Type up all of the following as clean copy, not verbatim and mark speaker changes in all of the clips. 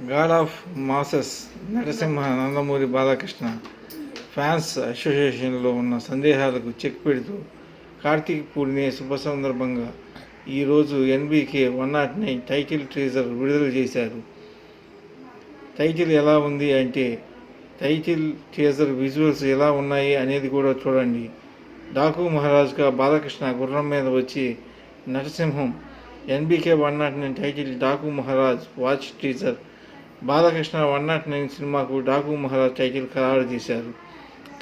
Speaker 1: God of masses Narasimha Nandamuri Balakrishna fans అసోసియేషన్లో ఉన్న సందేహాలకు చెక్ పెడుతూ కార్తీక్ పూర్ణిమ శుభ సందర్భంగా ఈరోజు ఎన్బీకే 109 టైటిల్ టీజర్ విడుదల చేశారు. టైటిల్ ఎలా ఉంది అంటే టైటిల్ టీజర్ విజువల్స్ ఎలా ఉన్నాయి అనేది కూడా చూడండి. డాకు మహారాజ్గా బాలకృష్ణ గుర్రం మీద వచ్చి Narasimham. NBK 109 title Daaku Maharaj watch teaser. Balakrishna 109 సినిమాకు డాకు మహారాజ్ టైటిల్ ఖరారు చేశారు.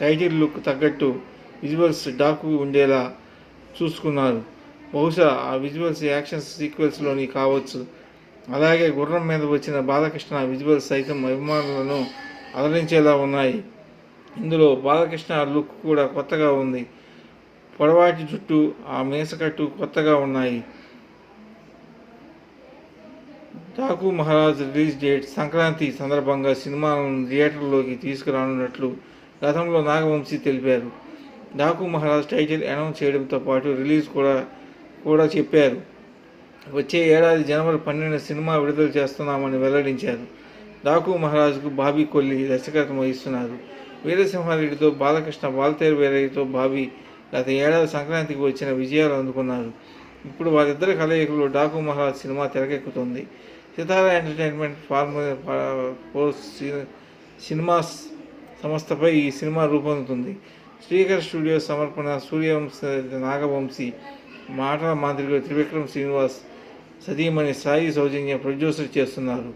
Speaker 1: టైటిల్ లుక్ తగ్గట్టు విజువల్స్ డాకు ఉండేలా చూసుకున్నారు. బహుశా ఆ విజువల్స్ యాక్షన్ సీక్వెన్స్లోని కావచ్చు. అలాగే గుర్రం మీద వచ్చిన బాలకృష్ణ విజువల్స్ సైతం అభిమానులను అలరించేలా ఉన్నాయి. ఇందులో బాలకృష్ణ లుక్ కూడా కొత్తగా ఉంది. పొడవాటి జుట్టు, ఆ మీసకట్టు కొత్తగా ఉన్నాయి. డాకు మహారాజ్ రిలీజ్ డేట్ సంక్రాంతి సందర్భంగా సినిమాలను థియేటర్లోకి తీసుకురానున్నట్లు గతంలో నాగవంశీ తెలిపారు. డాకు మహారాజ్ టైటిల్ అనౌన్స్ చేయడంతో పాటు రిలీజ్ కూడా చెప్పారు. వచ్చే ఏడాది జనవరి 12 సినిమా విడుదల చేస్తున్నామని వెల్లడించారు. డాకు మహారాజ్కు బాబీ కొల్లి దర్శకత్వం వహిస్తున్నారు. వీరసింహారెడ్డితో బాలకృష్ణ, వాల్తేరు వీరయ్యతో బాబీ గత ఏడాది సంక్రాంతికి వచ్చిన విజయాలు అందుకున్నారు. ఇప్పుడు వారిద్దరి కలయికలో డాకు మహారాజ్ సినిమా తెరకెక్కుతుంది. సితారా ఎంటర్టైన్మెంట్ సినిమాస్ సంస్థపై ఈ సినిమా రూపొందుతుంది. శ్రీకర్ స్టూడియోస్ సమర్పణ సూర్యవంశీ నాగవంశీ, మాటల మాంత్రికుడు త్రివిక్రమ్ శ్రీనివాస్, సతీమణి సాయి సౌజన్య ప్రొడ్యూసర్ చేస్తున్నారు.